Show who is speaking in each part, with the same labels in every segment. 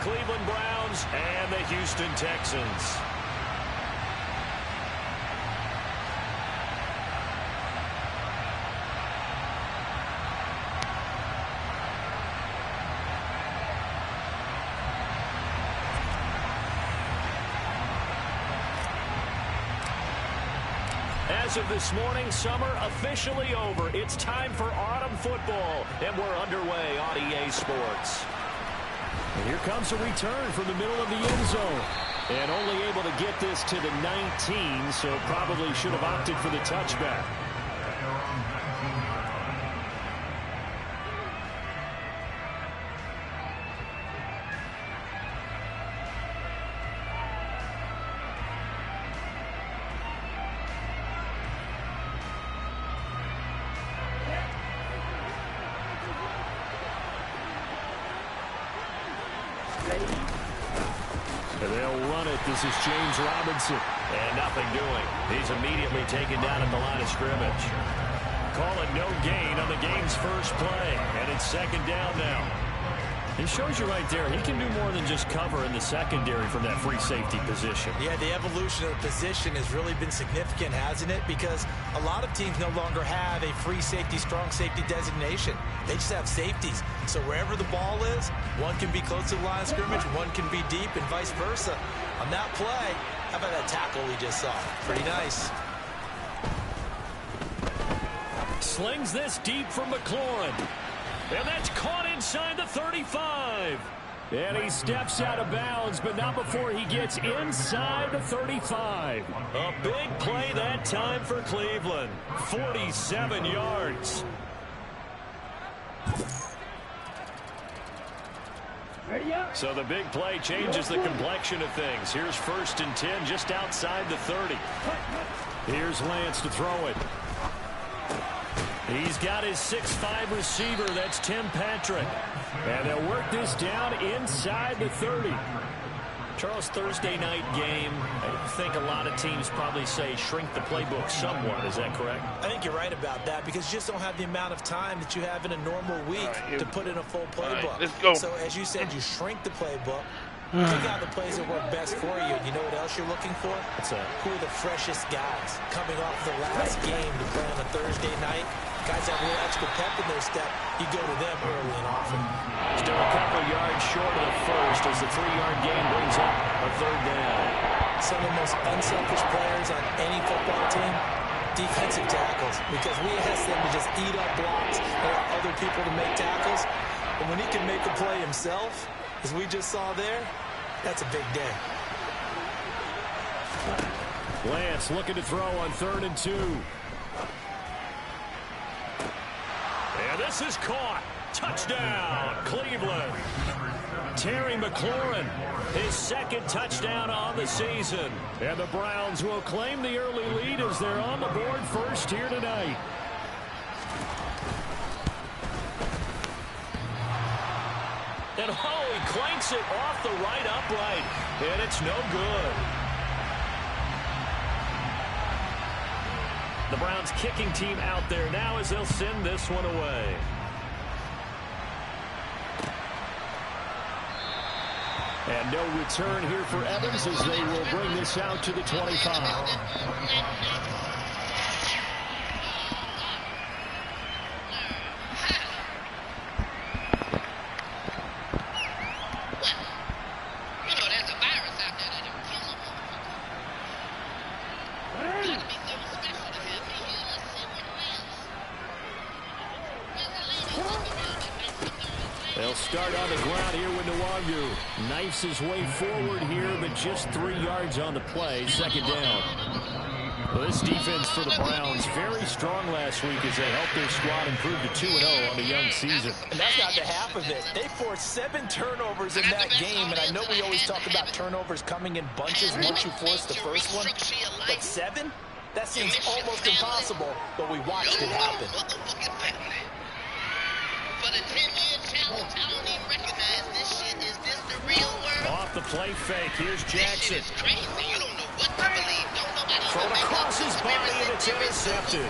Speaker 1: Cleveland Browns and the Houston Texans. As of this morning, summer officially over. It's time for autumn football, and we're underway on EA Sports. And here comes a return from the middle of the end zone. And only able to get this to the 19, so probably should have opted for the touchback. And they'll run it. This is James Robinson. And nothing doing. He's immediately taken down at the line of scrimmage. Call it no gain on the game's first play. And it's second down now. It shows you right there, he can do more than just cover in the secondary from that free safety position.
Speaker 2: Yeah, the evolution of the position has really been significant, hasn't it? Because a lot of teams no longer have a free safety, strong safety designation. They just have safeties. So wherever the ball is, one can be close to the line of scrimmage, one can be deep, and vice versa. On that play, how about that tackle we just saw? Pretty nice.
Speaker 1: Slings this deep from McLaurin. And that's caught inside the 35. And he steps out of bounds, but not before he gets inside the 35. A big play that time for Cleveland. 47 yards. So the big play changes the complexion of things. Here's 1st and 10 just outside the 30. Here's Lance to throw it. He's got his 6'5" receiver. That's Tim Patrick. And they'll work this down inside the 30. Charles, Thursday night game, I think a lot of teams probably say shrink the playbook somewhat. Is that correct?
Speaker 2: I think you're right about that because you just don't have the amount of time that you have in a normal week to put in a full playbook.
Speaker 3: Let's go.
Speaker 2: So as you said, you shrink the playbook. Pick out the plays that work best for you. And you know what else you're looking for? Who are the freshest guys coming off the last game to play on a Thursday night? Guys have a little extra pep in their step. You go to them early and often.
Speaker 1: Still a couple yards short of the first as the 3-yard gain brings up a 3rd down.
Speaker 2: Some of the most unselfish players on any football team, defensive tackles, because we ask them to just eat up blocks and allow other people to make tackles. And when he can make a play himself, as we just saw there, that's a big day.
Speaker 1: Lance looking to throw on 3rd and 2. And this is caught. Touchdown, Cleveland. Terry McLaurin, his 2nd touchdown on the season. And the Browns will claim the early lead as they're on the board first here tonight. And he clanks it off the right upright. And it's no good. The Browns kicking team out there now as they'll send this one away. And no return here for Evans as they will bring this out to the 25. They'll start on the ground here with Nwangu. Knifes his way forward here, but just 3 yards on the play. 2nd down. Well, this defense for the Browns, very strong last week as they helped their squad improve to 2-0 on the young season.
Speaker 2: And that's not the half of it. They forced 7 turnovers in that game, and I know we always talk about turnovers coming in bunches once you force the first one. But 7? That seems almost impossible, but we watched it happen.
Speaker 1: Off the play fake, here's Jackson. Thrown across his body and it's intercepted.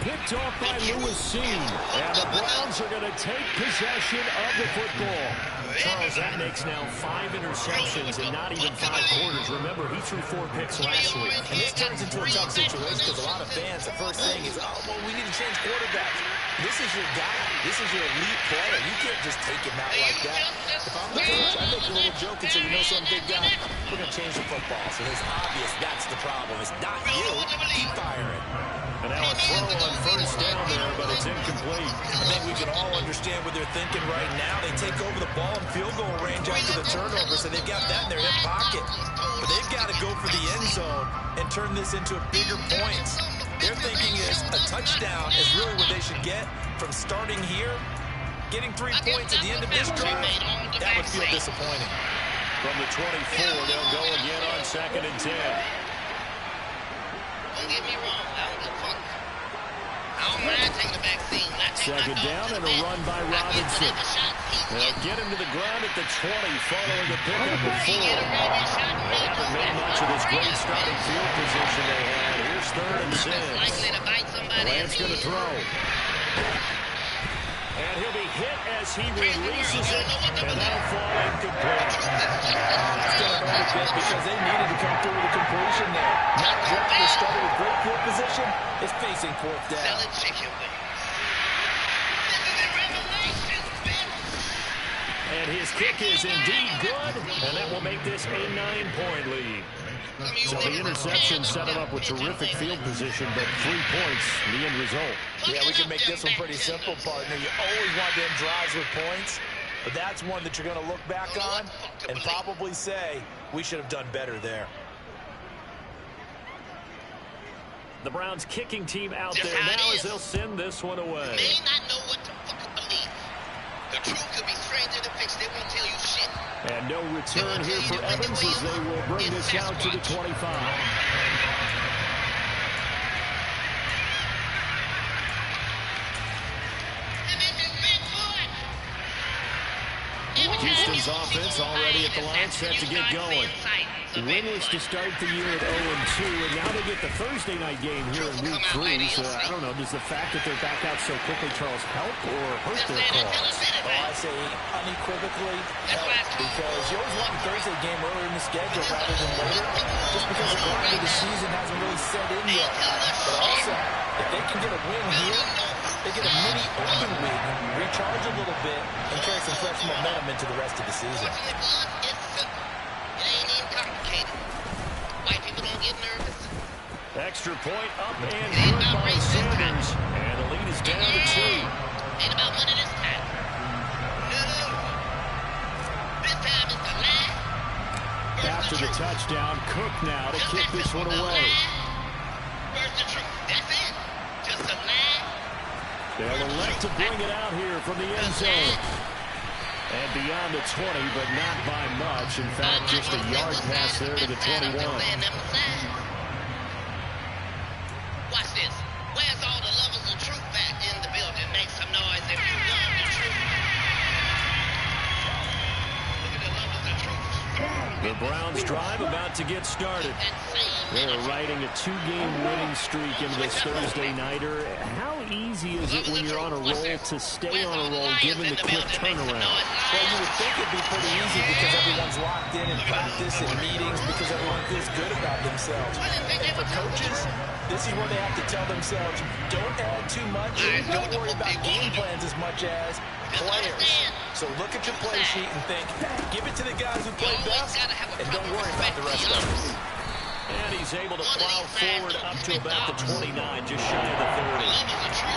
Speaker 1: picked off by Lewis Cine. And the Browns are going to take possession of the football. Charles, that makes now 5 interceptions in not even 5 quarters. Remember, he threw 4 picks last week.
Speaker 2: And this turns into a tough situation because a lot of fans, the first thing is, oh, well, we need to change quarterbacks. This is your guy. This is your elite player. You can't just take him out like that. If I'm the coach, I make a little joke and say, you know something, big guy? We're going to change the football. So it's obvious that's the problem. It's not you. Keep firing.
Speaker 1: And now a throw on first down there, but it's incomplete.
Speaker 2: I think we can all understand what they're thinking right now. They take over the ball in field goal range after the turnover, so they've got that in their hip pocket. But they've got to go for the end zone and turn this into bigger points. Their thinking is a touchdown is really what they should get from starting here. Getting 3 points at the end of this drive, that would feel disappointing.
Speaker 1: From the 24, they'll go again on 2nd and 10.
Speaker 3: Don't get me wrong, I don't give a fuck. I don't mind taking the vaccine.
Speaker 1: Second down and a run by Robinson. They'll get him to the ground at the 20 following the pickup of 4. They haven't made much of this great starting field position they had. Here's 3rd and 6. Lance going to throw. And he'll be hit as he releases it, and that'll fall incomplete.
Speaker 2: It's going to hurt a bit because they needed to come through with a completion there. Matt Bradley started with great field position. Is facing 4th down.
Speaker 1: And his kick is indeed good, and that will make this a 9-point lead. So the interception set him up with terrific field position, but 3 points, the end result.
Speaker 2: Yeah, we can make this one pretty simple, partner. You always want them drives with points, but that's one that you're going to look back on and probably say, we should have done better there.
Speaker 1: The Browns kicking team out there now as they'll send this one away.
Speaker 3: May not know what to fucking believe. The truth could be stranger than fiction. They won't tell you shit.
Speaker 1: And no return here for Evans as they will bring this out to the 25. Houston's offense already at the line, set to get going. Winless to start the year at 0-2, and now they get the Thursday night game here in Week 3. So I don't know, does the fact that they're back out so quickly, Charles, help or hurt their cause?
Speaker 2: I say unequivocally help, because you always want a Thursday game earlier in the schedule rather than later, just because the grind of the season hasn't really set in yet. But also, if they can get a win here, they get a mini open week, recharge a little bit, and carry some fresh momentum into the rest of the season.
Speaker 1: Extra point up and good by Sanders. And the lead is down to 2.
Speaker 3: Ain't about money this time. No. This time is the lie.
Speaker 1: After the touchdown, Cook now to kick this one away.
Speaker 3: Where's the truth? That's it. Just a lie.
Speaker 1: They'll elect to bring it out here from the end zone. And beyond the 20, but not by much. In fact, just a yard pass there to the 21.
Speaker 3: Watch this. Where's all the lovers of truth back in the building? Make some noise if you love the truth. Look at the lovers of truth.
Speaker 1: The Browns drive about to get started. They're riding a 2-game winning streak into this Thursday nighter. How easy is it when you're on a roll to stay on a roll given the quick turnaround?
Speaker 2: Well, you would think it'd be pretty easy because everyone's locked in practice and meetings because everyone feels good about themselves. And for coaches, this is where they have to tell themselves, don't add too much, don't worry about game plans as much as players. So look at your play sheet and think, give it to the guys who play best, and don't worry about the rest of us.
Speaker 1: And he's able to plow forward up to about the 29, just shy of the 30.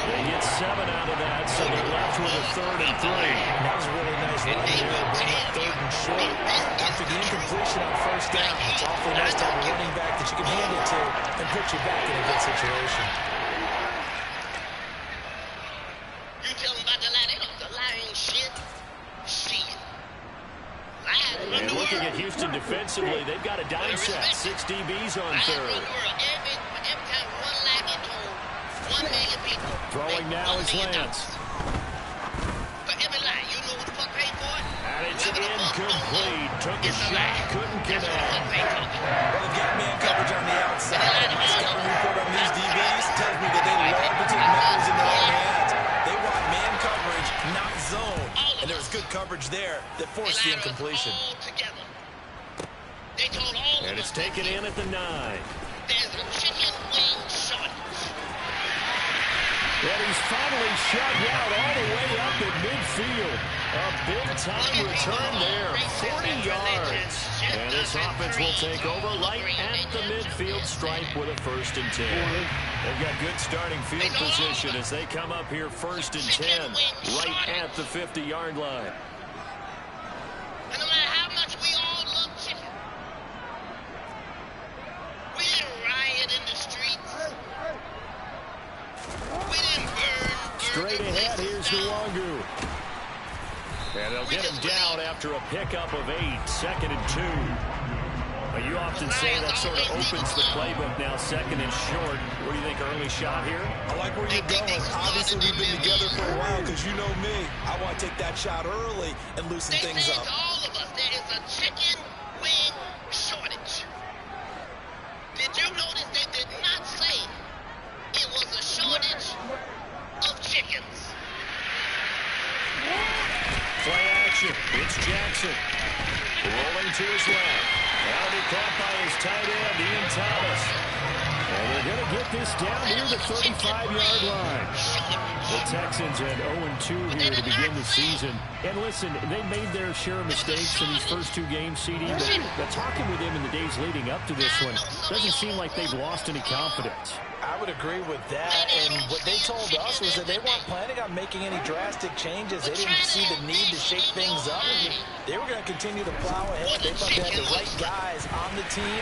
Speaker 1: They get 7 out of that, so they're left with a 3rd and 3.
Speaker 2: That was a really nice run here to bring up 3rd and short. After the incompletion on first down, it's awfully nice to have a running back that you can hand it to and put you back in a good situation.
Speaker 3: You tell them about the lie. They don't the lie ain't shit. Shit.
Speaker 1: And looking at Houston defensively, they've got a dime set. 6 DBs on 3rd.
Speaker 3: Every time one lie get told, 1 million people.
Speaker 1: Throwing now is Lance.
Speaker 3: For every lie, you know what the fuck paid for it?
Speaker 1: And it's incomplete. Took a shot, couldn't connect.
Speaker 2: Well, they've got man coverage on the outside. My scouting report on these DBs tells me that they love to take coverage there that forced the incompletion.
Speaker 1: And it's taken in at the 9.
Speaker 3: There's a chicken wing shortage.
Speaker 1: And he's finally shut out all the way up at midfield. A big-time return there, 40 yards. And this offense will take over right at the midfield stripe with a 1st and 10. They've got good starting field position as they come up here 1st and 10, right at the 50-yard line.
Speaker 3: And no matter how much we all love chicken, we didn't riot in the streets. We didn't burn.
Speaker 1: Straight ahead, here's Nwangu. And they'll get him down after a pickup of 8, 2nd and 2. But you often say that sort of opens the playbook now, 2nd and short. What do you think, early shot here?
Speaker 2: I like where you're going. Obviously, we've been together for a while because you know me. I want to take that shot early and loosen
Speaker 3: They
Speaker 2: things
Speaker 3: said
Speaker 2: up.
Speaker 3: to all of us, there is a chicken wing shortage. Did you notice they did not say it was a shortage of chickens?
Speaker 1: Play action. It's Jackson. Rolling to his left. That'll be caught by his tight end, Ian Thomas. And they're going to get this down near the 35-yard line. The Texans had 0-2 here to begin the season. And listen, they made their share of mistakes in these first 2 games, CD. But talking with them in the days leading up to this one, doesn't seem like they've lost any confidence.
Speaker 2: I would agree with that, and what they told us was that they weren't planning on making any drastic changes. They didn't see the need to shake things up. They were going to continue to plow ahead. They thought they had the right guys on the team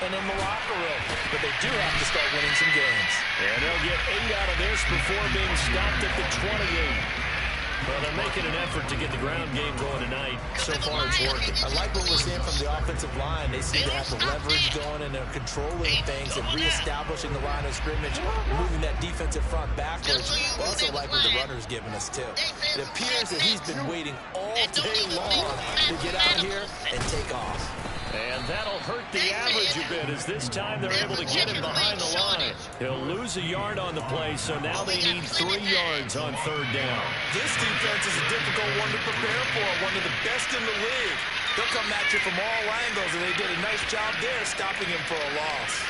Speaker 2: and in the locker room, but they do have to start winning some games.
Speaker 1: And they'll get 8 out of this before being stopped at the 28. Well, they're making an effort to get the ground game going tonight. So far, it's working.
Speaker 2: I like what we're seeing from the offensive line. They seem to have the leverage going, and they're controlling things and reestablishing the line of scrimmage, moving that defensive front backwards. I also like what the runner's giving us, too. It appears that he's been waiting all day long to get out here and take off.
Speaker 1: And that'll hurt the average a bit as this time they're able to get him behind the line. He'll lose a yard on the play, so now they need 3 yards on 3rd down.
Speaker 2: This defense is a difficult one to prepare for, one of the best in the league. They'll come at you from all angles, and they did a nice job there stopping him for a loss.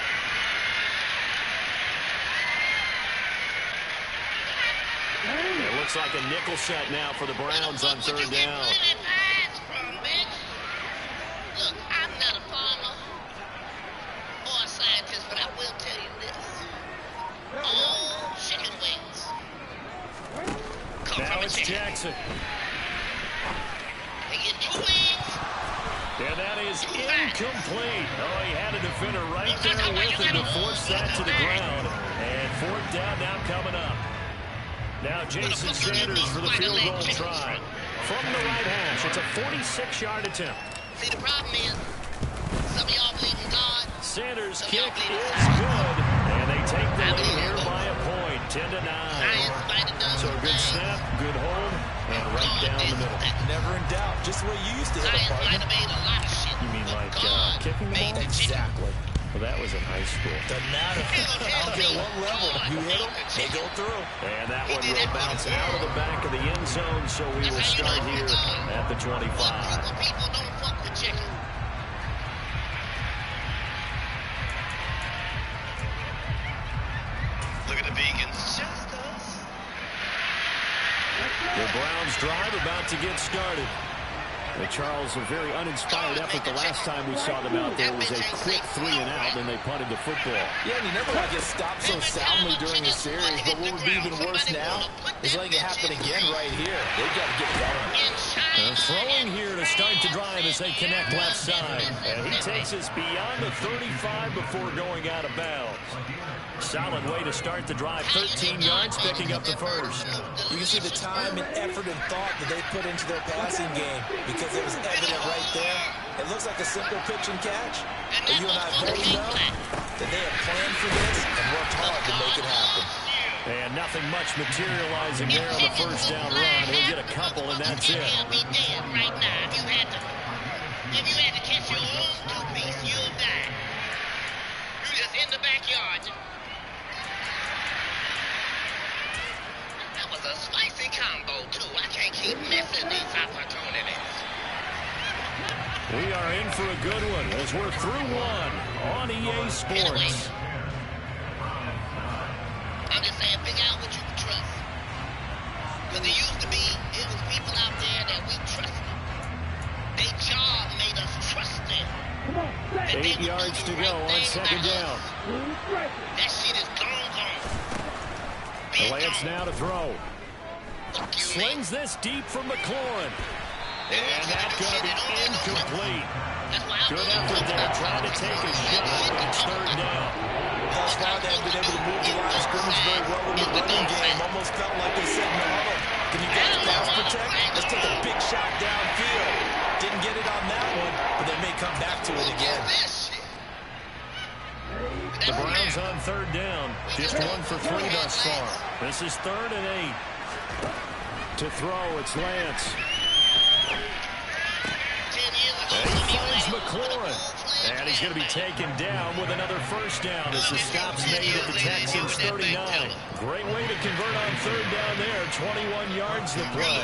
Speaker 1: It looks like a nickel set now for the Browns on 3rd down.
Speaker 3: Look, I'm not a farmer or a scientist, but I will tell you this. All chicken wings come
Speaker 1: Now
Speaker 3: from a
Speaker 1: it's
Speaker 3: chicken.
Speaker 1: Jackson.
Speaker 3: They get 2 wings.
Speaker 1: And that is incomplete. Oh, he had a defender right there with him to force that to the ground. And 4th down now coming up. Now Jason Sanders for the field goal try. From the right hash, it's a 46-yard attempt.
Speaker 3: See, the problem is, some of y'all believe in God.
Speaker 1: Sanders' kick is good, and they take the lead here by a point, 10-9. So a good snap, good hold, and right down the middle.
Speaker 2: Never in doubt, just the way you used to hit a
Speaker 3: Science might
Speaker 2: partner.
Speaker 3: have made a lot of shit.
Speaker 1: You mean like
Speaker 3: God
Speaker 1: kicking the
Speaker 3: made
Speaker 1: ball?
Speaker 3: the chicken.
Speaker 2: Exactly.
Speaker 1: Well, that was in high school.
Speaker 2: Doesn't matter. I don't care what level. You hit them, they go through.
Speaker 1: And that one will bounce out of the back of the end zone, so we will start here at the 25.
Speaker 3: People don't fuck with chicken. Look at the vegans. Just us.
Speaker 1: The Browns drive about to get started. Charles, a very uninspired effort the last time we saw them out there. It was a quick 3 and out, and they punted the football.
Speaker 2: Yeah, and you never want to get stopped so soundly during the series, but what would be even worse now is letting it happen again right here. They've got to get going.
Speaker 1: Throwing here to start the drive as they connect left side. And he takes us beyond the 35 before going out of bounds. Solid way to start the drive. 13 yards, picking up the first.
Speaker 2: You can see the time and effort and thought that they put into their passing game because it was evident right there. It looks like a simple pitch and catch, but you and I both know that they have planned for this and worked hard to make it happen.
Speaker 1: And nothing much materializing there on the first down run. He'll get a couple, and that's it.
Speaker 3: You'll be dead right now. If you had to catch your own two-piece, you'll die. You just in the backyard. That was a spicy combo, too. I can't keep missing these opportunities.
Speaker 1: We are in for a good one as we're through one on EA Sports.
Speaker 3: I'm just saying, figure out what you can trust. Because it used to be, it was people out there that we trusted. Their job made us trust them.
Speaker 1: 8 yards to go on second down.
Speaker 3: That shit is gone.
Speaker 1: Lance now to throw. Slings this deep from McLaurin. And that's going to be incomplete. Good effort there, trying to take a shot. It's third down.
Speaker 2: Thus far, they've been able to move the line of scrimmage very well in the running game. Almost felt like they said in the huddle, can you guys pass protect? Let's take a big shot downfield. Didn't get it on that one, but they may come back to it again.
Speaker 1: The Browns on third down. Just 1 for 3 thus far. This is 3rd and 8. To throw, it's Lance. And he finds McLaurin. And he's going to be taken down with another first down as the stop's made at the Texans' 39. Great way to convert on third down there. 21 yards to play.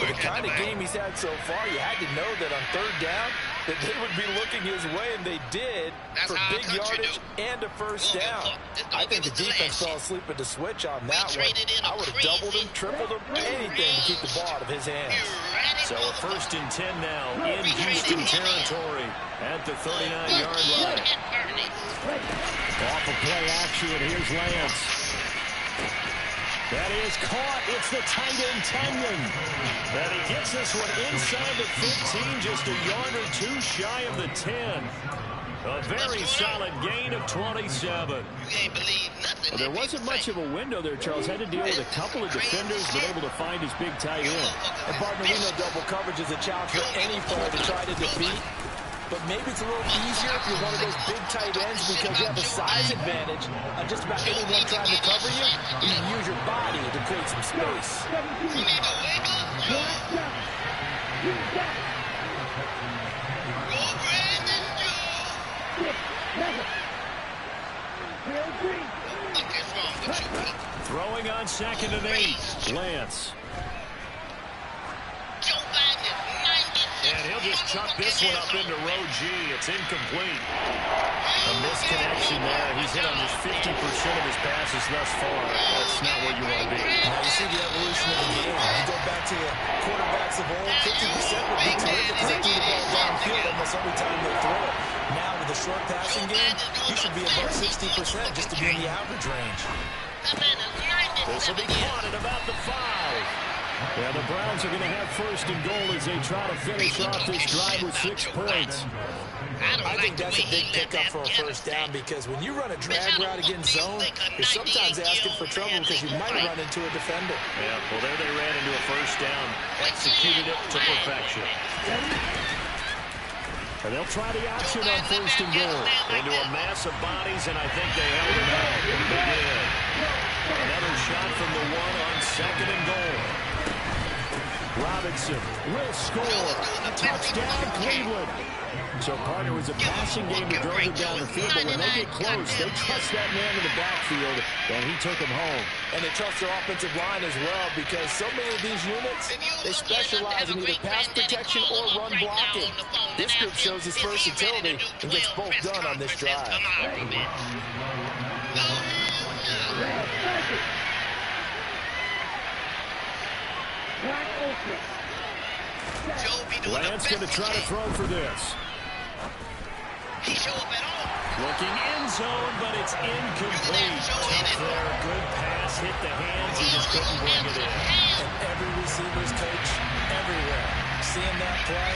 Speaker 2: With the kind of game he's had so far, you had to know that on third down that they would be looking his way, and they did for big yardage and a first down. I think the defense fell asleep at the switch on that one. I would have doubled him, tripled him, anything to keep the ball out of his hands.
Speaker 1: So a 1st and 10 now in Houston territory at the 39-yard line. Off of play action, here's Lance. That is caught. It's the tight end, Tanyan. And he gets this one inside the 15, just a yard or 2 shy of the 10. A very solid gain of 27. There wasn't much of a window there, Charles. Had to deal with a couple of defenders, but able to find his big tight end.
Speaker 2: And partner, we know double coverage is a challenge for any player to try to defeat. But maybe it's a little easier if you're one of those big tight ends because you have a size advantage on just about anyone trying to cover you. You can use your body to create some space.
Speaker 1: Throwing on 2nd and 8. Lance. And he'll just chuck this one up into row G. It's incomplete. A misconnection there. He's hit on just 50% of his passes thus far. That's not where you want to be.
Speaker 2: Now you see the evolution of the game. You go back to the quarterbacks of old, 50% would be terrific because they threw the ball downfield almost every time they throw it. Now with the short passing game, you should be above 60% just to be in the average range.
Speaker 1: This will be caught at about the 5. Yeah, the Browns are going to have 1st and goal as they try to finish off this drive with 6 points.
Speaker 2: I think that's a big pickup for a first down because when you run a drag route against zone, you're sometimes asking for trouble because you might run into a defender.
Speaker 1: Yeah, well, there they ran into a first down, executed it to perfection. And they'll try the option on 1st and goal. Into a mass of bodies, and I think they held it out. They did. Another shot from the 1 on 2nd and goal. Robinson will score. Touchdown, Cleveland. So, partner, was a passing game that drove them down the field, but when they get close, they trust that man in the backfield, and he took him home.
Speaker 2: And they trust their offensive line as well because so many of these units, they specialize in either pass protection or run blocking. This group shows its versatility and gets both done on this drive.
Speaker 1: Lance going to try to throw for this. Looking end zone, but it's incomplete. Tough there. Good pass. Hit the hands. He just couldn't bring it in.
Speaker 2: And every receiver's coach everywhere. Seeing that play,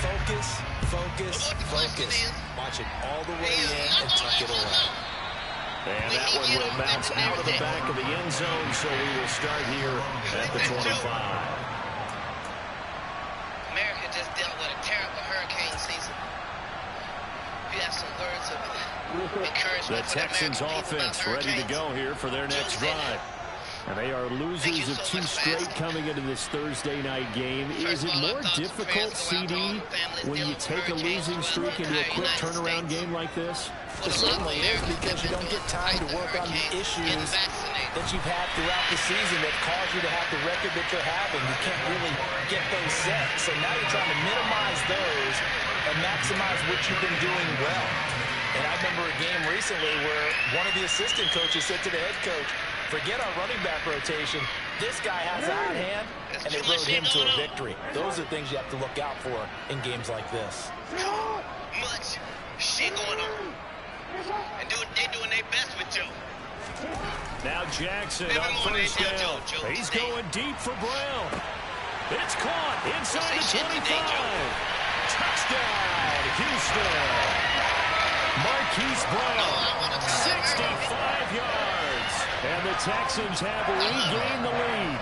Speaker 2: focus, focus, focus. Watch it all the way in and tuck it away.
Speaker 1: And that one will bounce out of the back of the end zone, so we will start here at the 25.
Speaker 3: America just dealt with a terrible hurricane season. You have some words of encouragement.
Speaker 1: The Texans offense ready to go here for their next drive. And they are losers of 2 straight coming into this Thursday night game. Is it more difficult, CD, when you take a losing streak into a quick turnaround game like this?
Speaker 2: It certainly is, because you don't get time to work on the issues that you've had throughout the season that caused you to have the record that you're having. You can't really get those set. So now you're trying to minimize those and maximize what you've been doing well. And I remember a game recently where one of the assistant coaches said to the head coach, forget our running back rotation. This guy has a hot hand, and they rode him to a victory. Those are things you have to look out for in games like this.
Speaker 3: Much shit going on. And they doing their best with Joe.
Speaker 1: Now Jackson on first down. He's going deep for Brown. It's caught inside the 25. Touchdown, Houston. Marquise Brown, 65 yards. And the Texans have regained the lead.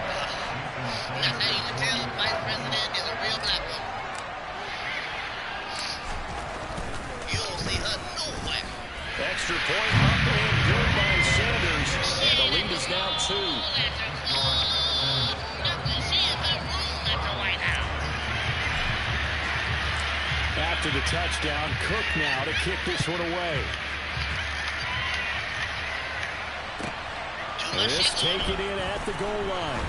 Speaker 3: That's how you can tell Vice President is a real black woman. You don't see her nowhere.
Speaker 1: Extra point up and good by Sanders. And the lead is now 2. After the touchdown, Cook now to kick this one away. This taken in at the goal line.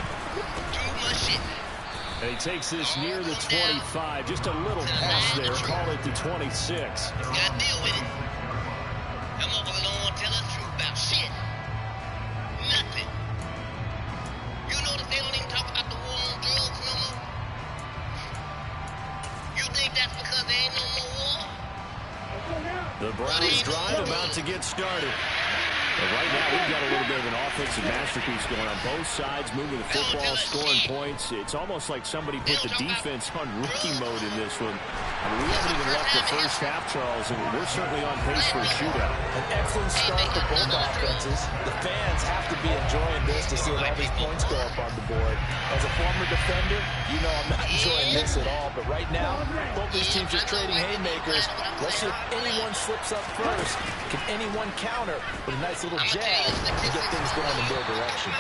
Speaker 1: And he takes this near the 25. Just a little pass there. Call it the 26.
Speaker 3: Got to deal with it. Them motherfuckers don't want to tell us the truth about shit. Nothing. You notice they don't even talk about the war on drugs no more? You think that's because there ain't no more war?
Speaker 1: The Browns drive about to get started. But right now, we've got a little bit of an offensive masterpiece going on both sides, moving the football, scoring points. It's almost like somebody put the defense on rookie mode in this one. I mean, we haven't even left the first half, Charles, and we're certainly on pace for a shootout.
Speaker 2: An excellent start for both offenses. The fans have to be enjoying this to see all these points go up on the board. As a former defender, you know I'm not enjoying this at all. But right now, both these teams are trading haymakers. Let's see if anyone slips up first. Can anyone counter with a nice little jab to get things going in their direction?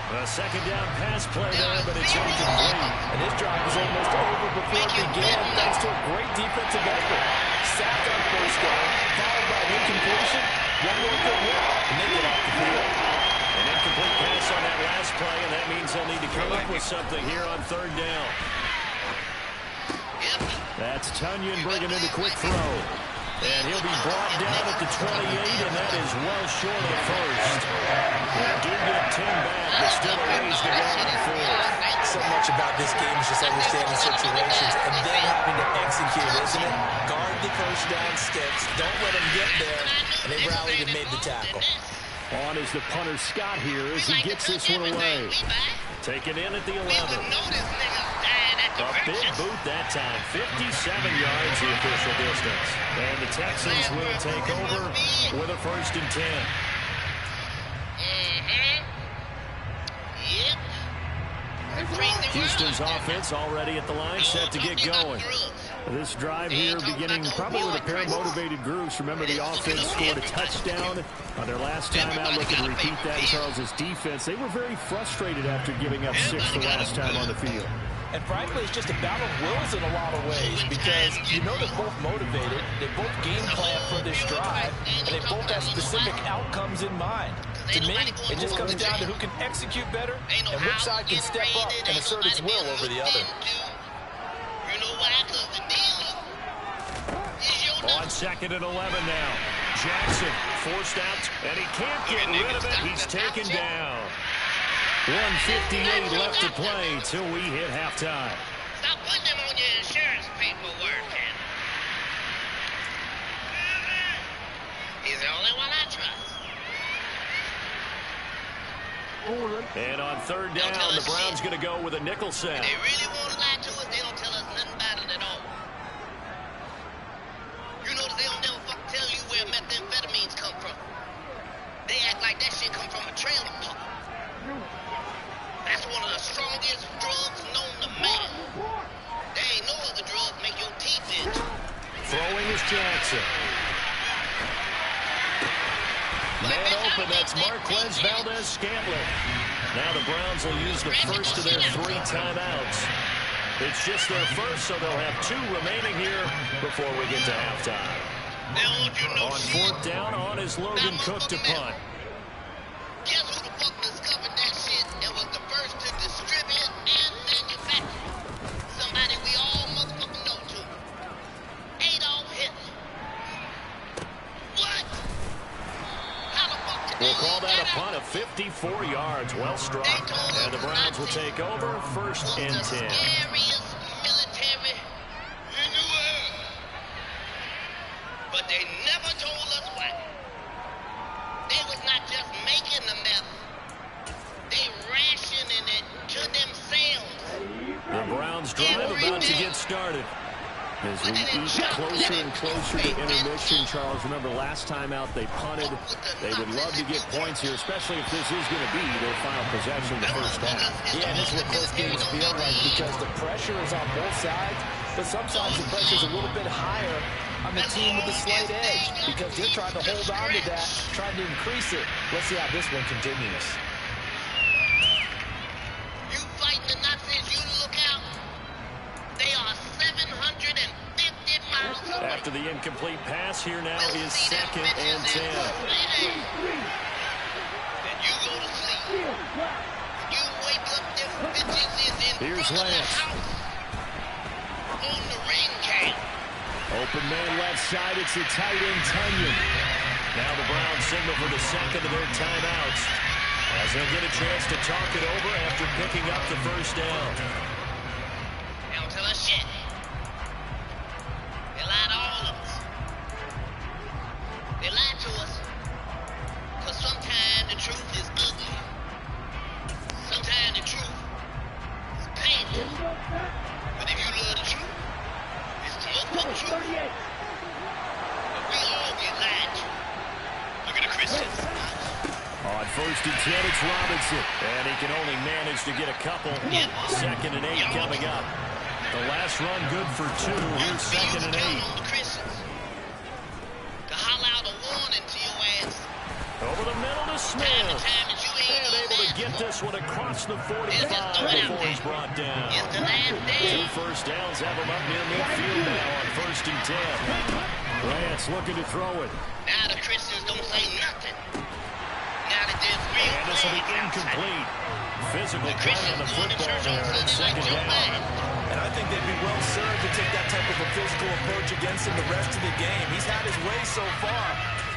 Speaker 1: A second down pass play there, but it's incomplete.
Speaker 2: And this drive was almost over before it began, thanks to a great defensive effort. Sacked on first down, followed by an incompletion. One more good hit, and they get off the field.
Speaker 1: An incomplete pass on that last play, and that means they'll need to come up with something here on third down. That's Tunyon bringing in the quick throw. And he'll be brought down at the 28, and that is well short of first. They do get 10 back, but still a ways to go on fourth.
Speaker 2: So much about this game is just understanding situations and then having to execute, isn't it? Guard the first down sticks. Don't let them get there. And they rallied and made the tackle.
Speaker 1: On is the punter Scott here as he gets this one away. Taken in at the 11. A big boot that time. 57 yards the official distance. And the Texans will take over with a 1st and 10. Houston's offense already at the line, set to get going. This drive here beginning probably with a pair of motivated groups. Remember, the offense scored a touchdown on their last time out. Looking to repeat that. Charles' defense, they were very frustrated after giving up 6 the last time on the field.
Speaker 2: And frankly, it's just a battle of wills in a lot of ways, because you know they're both motivated, they both game plan for this drive, and they both have specific outcomes in mind. To me, it just comes down to who can execute better and which side can step up and assert its will over the other.
Speaker 1: On 2nd and 11 now. Jackson forced out, and he can't get rid of it. He's taken down. 1:58 left to play till we hit halftime.
Speaker 3: Stop putting them on your insurance paperwork, Ken. He's the only one I trust.
Speaker 1: And on 3rd down, the Browns going to go with a nickel set.
Speaker 3: If they really want to lie to us, they don't tell us nothing about it at all. You notice they don't never fucking tell you where methamphetamines come from. They act like that shit come from a trailer park. That's one of the strongest drugs known to man. There ain't no other drug make your teeth itch.
Speaker 1: Throwing is Jackson. Man open, that's Marquez Valdez-Scantling. Now the Browns will use the first of their 3 timeouts. It's just their first, so they'll have 2 remaining here before we get to halftime. On 4th down, on is Logan Cook to punt.
Speaker 3: Guess who the fuck discovered that shit and was the first to distribute and manufacture? Somebody we all must fucking know to. Adolf Hitler. What? How the fuck did
Speaker 1: We'll
Speaker 3: they
Speaker 1: call
Speaker 3: leave
Speaker 1: that a
Speaker 3: out?
Speaker 1: punt of 54 yards. Well struck. And the Browns will take over, 1st and 10.
Speaker 3: Scariest military in the world. But they never told us why. They was not just making the meth. They rationing it to themselves.
Speaker 1: The Browns drive about to get started. As we eat closer and closer to intermission, Charles, remember last time out they punted. They would love to get points here, especially if this is going to be their final possession the first half.
Speaker 4: Yeah, and this is what close games feel like because the pressure is on both sides, but sometimes the pressure is a little bit higher on the team with the slight edge because they're trying to hold on to that, trying to increase it. Let's see how this one continues.
Speaker 3: You fighting the Nazis, you look out. They are 750 miles away.
Speaker 1: After the incomplete pass, here now is 2nd and 10.
Speaker 3: Then you go to sleep. You wake up, them bitches is in
Speaker 1: Here's
Speaker 3: front of the
Speaker 1: Lance.
Speaker 3: house on the ring cam.
Speaker 1: Open man left side, it's the tight end Tunyon. Now the Browns signal for the 2nd of their timeouts as they'll get a chance to talk it over after picking up the first down.
Speaker 3: They don't tell us shit. They lie to all of us. They lie to us. Because sometimes the truth is ugly. Sometimes the truth is painful. But if you love the truth, it's the most truth. But we all get lied to. Look at the Christians.
Speaker 1: On 1st and 10, it's Robinson. And he can only manage to get a couple. 2nd and 8 coming up. The last run good for 2. Here's 2nd and 8.
Speaker 3: On the Christians. To holler out a warning to your ass.
Speaker 1: Over the middle to
Speaker 3: Time
Speaker 1: Smith.
Speaker 3: to time that you ain't
Speaker 1: And able to get this one across the 45 before he's brought down.
Speaker 3: It's the last day.
Speaker 1: 2 first downs have him up near midfield now on 1st and 10. Lance looking to throw it.
Speaker 3: Now the Christians don't say nothing. Now that there's real
Speaker 1: And this will be
Speaker 3: flags outside.
Speaker 1: incomplete. Physical play
Speaker 3: Christians
Speaker 1: on the
Speaker 3: going to
Speaker 1: football
Speaker 3: church on
Speaker 1: there at
Speaker 3: Sunday like
Speaker 1: 2nd
Speaker 3: Joe
Speaker 1: down.
Speaker 3: Biden.
Speaker 4: And I think they'd be well served to take that type of a physical approach against him the rest of the game. He's had his way so far,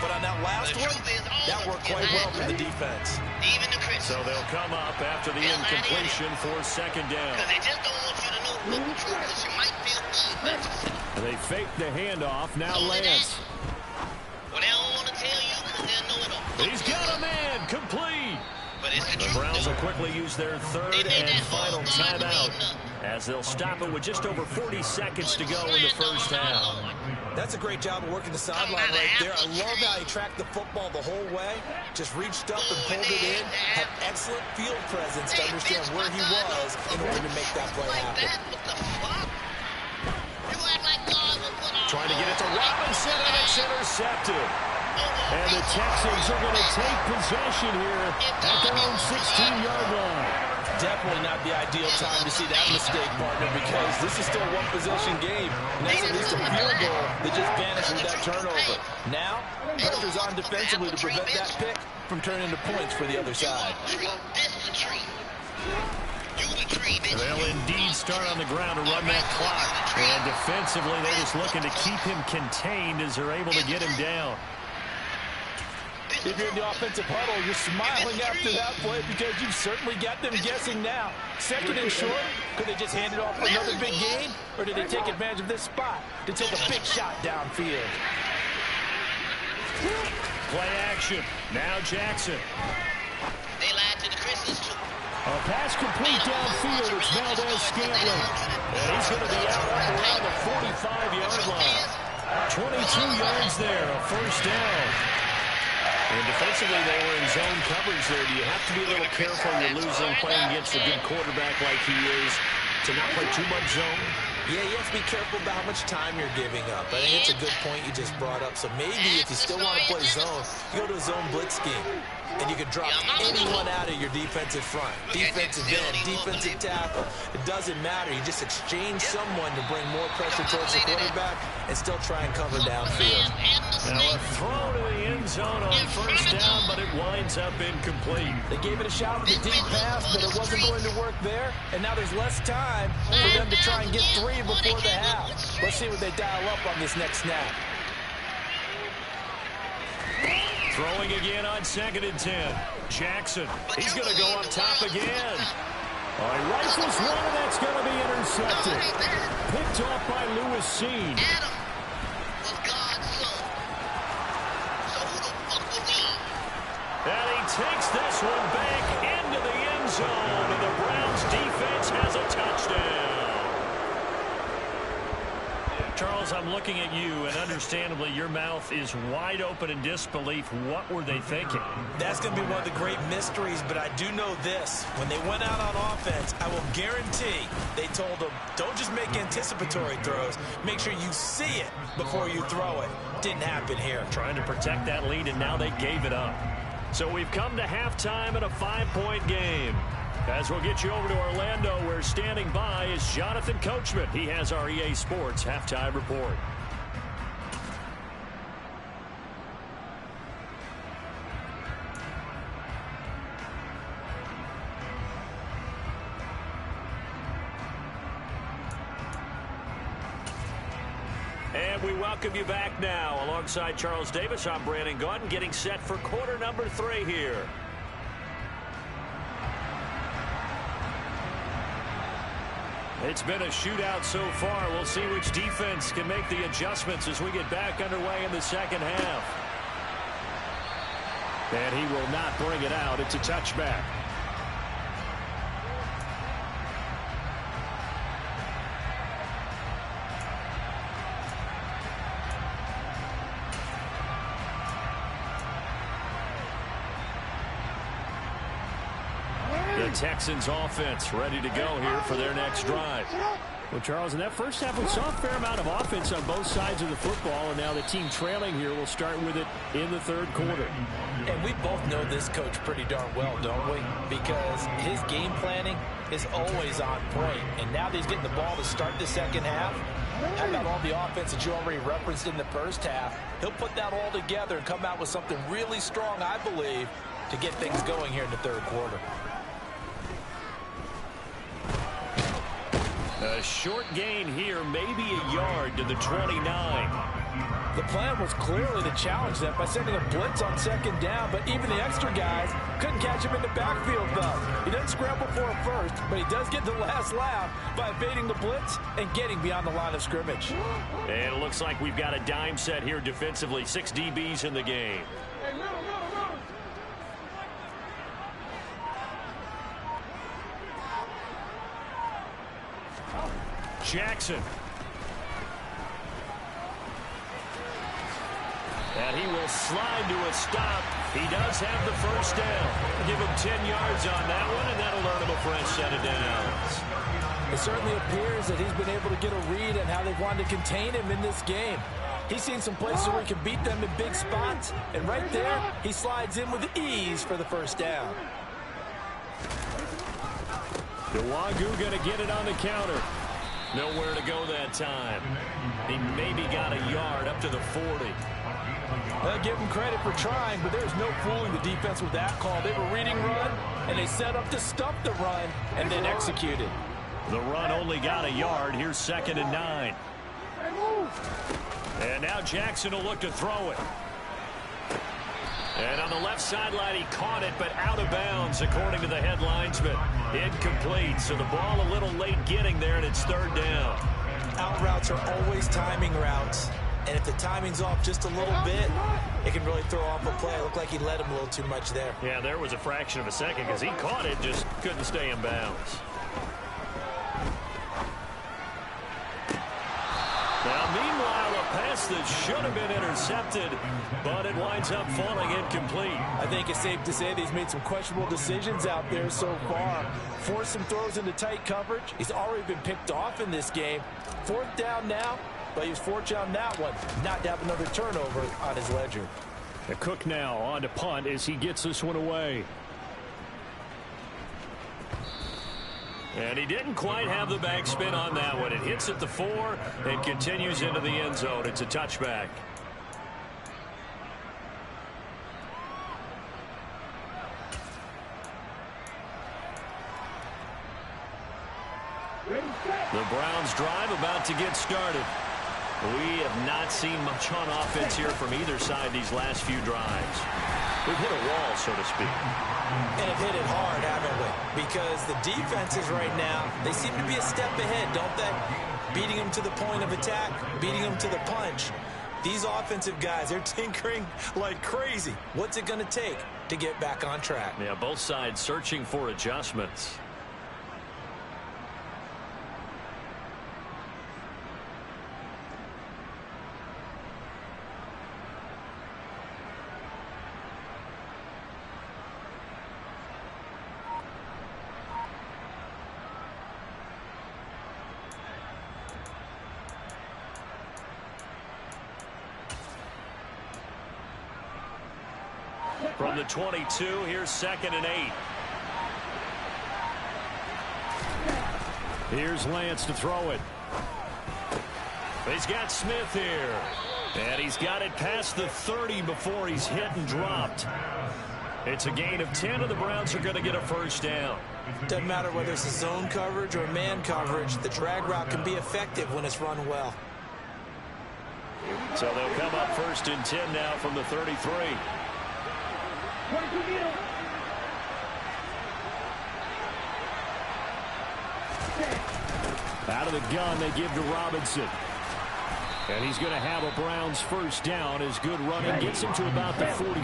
Speaker 4: but on that last one, that worked quite well for the defense.
Speaker 3: Even the Christians.
Speaker 1: So they'll come up after the incompletion for 2nd down.
Speaker 3: Because they just don't want you to know the truth because you might feel good about yourself.
Speaker 1: They fake the handoff. Now Lance.
Speaker 3: Well, they don't want to tell you because they'll know it all.
Speaker 1: He's got a man. Complete.
Speaker 3: But it's the
Speaker 1: The
Speaker 3: truth,
Speaker 1: Browns
Speaker 3: though.
Speaker 1: will quickly use their 3rd and final timeout as they'll stop it with just over 40 seconds to go in the first half.
Speaker 4: That's a great job of working the sideline right there. I love how he tracked the football the whole way, just reached up and pulled it in, had excellent field presence to understand where he was in order to make that play happen.
Speaker 3: What the fuck? You act like God will put on
Speaker 1: Trying to get it to Robinson, and it's intercepted. And the Texans are going to take possession here at their own 16-yard line.
Speaker 4: Definitely not the ideal time to see that mistake, partner, because this is still a one-possession game, and that's at least a field goal that just vanished with that turnover. Now, pressure's on defensively to prevent that pick from turning into points for the other side.
Speaker 3: This the tree. You the tree, bitch.
Speaker 1: They'll indeed start on the ground to run that clock. And defensively, they're just looking to keep him contained as they're able to get him down.
Speaker 4: If you're in the offensive huddle, you're smiling after that play because you've certainly got them guessing now. 2nd and short, could they just hand it off for another big gain? Or did they take advantage of this spot to take a big shot downfield?
Speaker 1: Play action. Now Jackson.
Speaker 3: They lied to the Christians, too.
Speaker 1: A pass complete downfield. It's Valdez-Scantling. And he's going to be out around the 45-yard line. 22 yards there, a first down. And defensively, they were in zone coverage there. Do you have to be a little careful? You're losing, playing against a good quarterback like he is, to not play too much zone?
Speaker 2: Yeah, you have to be careful about how much time you're giving up. I think it's a good point you just brought up. So maybe if you still want to play zone, you go to a zone blitz scheme. And you can drop anyone out of your defensive front. Defensive end, defensive tackle. It doesn't matter. You just exchange someone to bring more pressure towards the quarterback and still try and cover downfield.
Speaker 1: Now a throw to the end zone on first down, but it winds up incomplete.
Speaker 4: They gave it a shot with a deep pass, but it wasn't going to work there. And now there's less time for them to try and get 3 before the half. Let's see what they dial up on this next snap.
Speaker 1: Throwing again on 2nd and 10. Jackson, he's going to go up top again. He rifles one, and that's going to be intercepted. Picked off by Lewis Cine.
Speaker 3: Adam was God's son. So who the fuck was he?
Speaker 1: And he takes this one back into the end zone, and the Browns defense has a touchdown. Charles, I'm looking at you, and understandably, your mouth is wide open in disbelief. What were they thinking?
Speaker 2: That's going to be one of the great mysteries, but I do know this. When they went out on offense, I will guarantee they told them, don't just make anticipatory throws. Make sure you see it before you throw it. Didn't happen here.
Speaker 1: Trying to protect that lead, and now they gave it up. So we've come to halftime in a 5-point game. As we'll get you over to Orlando, where standing by is Jonathan Coachman. He has our EA Sports halftime report. And we welcome you back now. Alongside Charles Davis, I'm Brandon Gaudin, getting set for quarter number 3 here. It's been a shootout so far. We'll see which defense can make the adjustments as we get back underway in the second half. And he will not bring it out. It's a touchback. The Texans offense ready to go here for their next drive. Well, Charles, in that first half, we saw a fair amount of offense on both sides of the football, and now the team trailing here will start with it in the third quarter.
Speaker 4: And we both know this coach pretty darn well, don't we? Because his game planning is always on point. And now that he's getting the ball to start the second half, how about all the offense that you already referenced in the first half? He'll put that all together and come out with something really strong, I believe, to get things going here in the third quarter.
Speaker 1: A short gain here, maybe a yard to the 29.
Speaker 4: The plan was clearly to challenge them by sending a blitz on second down, but even the extra guys couldn't catch him in the backfield, though. He doesn't scramble for a first, but he does get the last laugh by evading the blitz and getting beyond the line of scrimmage.
Speaker 1: And it looks like we've got a dime set here defensively. 6 DBs in the game. Jackson. And he will slide to a stop. He does have the first down. Give him 10 yards on that one, and that'll earn him a fresh set of downs.
Speaker 4: It certainly appears that he's been able to get a read on how they've wanted to contain him in this game. He's seen some places where he can beat them in big spots, and right there, he slides in with ease for the first down.
Speaker 1: Nwogu going to get it on the counter. Nowhere to go that time. He maybe got a yard up to the 40.
Speaker 4: They'll give him credit for trying, but there's no fooling the defense with that call. They were reading run, and they set up to stop the run, and then executed.
Speaker 1: The run only got a yard. Here's 2nd and 9. And now Jackson will look to throw it. And on the left sideline, he caught it, but out of bounds, according to the head linesman. Incomplete, so the ball a little late getting there, and it's 3rd down.
Speaker 2: Out routes are always timing routes. And if the timing's off just a little bit, it can really throw off a play. It looked like he let him a little too much there.
Speaker 1: Yeah, there was a fraction of a second because he caught it, just couldn't stay in bounds. Now, meanwhile, a pass that should have been intercepted, but it winds up falling incomplete.
Speaker 4: I think it's safe to say that he's made some questionable decisions out there so far. Forced some throws into tight coverage. He's already been picked off in this game. 4th down now, but he was fortunate on that one, not to have another turnover on his ledger.
Speaker 1: Cook now on to punt as he gets this one away. And he didn't quite have the backspin on that one. It hits at the 4 and continues into the end zone. It's a touchback. The Browns drive about to get started. We have not seen much on offense here from either side these last few drives. We've hit a wall, so to speak.
Speaker 2: And have hit it hard, haven't we? Because the defenses right now, they seem to be a step ahead, don't they? Beating them to the point of attack, beating them to the punch. These offensive guys, they're tinkering like crazy. What's it going to take to get back on track?
Speaker 1: Yeah, both sides searching for adjustments. From the 22, here's 2nd and 8. Here's Lance to throw it. He's got Smith here. And he's got it past the 30 before he's hit and dropped. It's a gain of 10, and the Browns are going to get a 1st down.
Speaker 2: Doesn't matter whether it's a zone coverage or man coverage, the drag route can be effective when it's run well.
Speaker 1: So they'll come up 1st and 10 now from the 33. Out of the gun, they give to Robinson. And he's going to have a Browns 1st down as good running gets him to about the 44.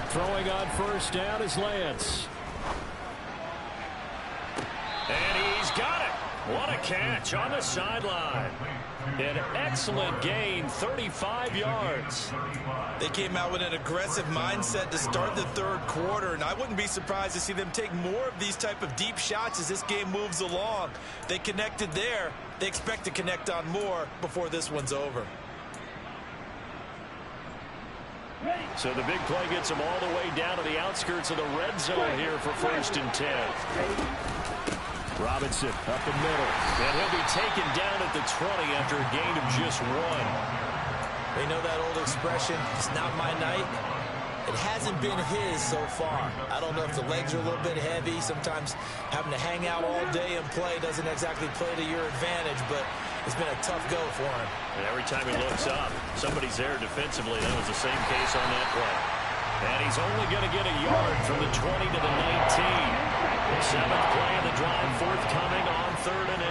Speaker 1: Throwing on 1st down is Lance. And he's got it. What a catch on the sideline. An excellent gain, 35 yards.
Speaker 2: They came out with an aggressive mindset to start the 3rd quarter, and I wouldn't be surprised to see them take more of these type of deep shots as this game moves along. They connected there. They expect to connect on more before this one's over.
Speaker 1: So the big play gets them all the way down to the outskirts of the red zone here for 1st and 10. Robinson up the middle. And he'll be taken down at the 20 after a gain of just 1.
Speaker 2: They know that old expression, it's not my night. It hasn't been his so far. I don't know if the legs are a little bit heavy. Sometimes having to hang out all day and play doesn't exactly play to your advantage, but it's been a tough go for him.
Speaker 1: And every time he looks up, somebody's there defensively. That was the same case on that play. And he's only going to get a yard from the 20 to the 19. 7th play of the drive, forthcoming on 3rd and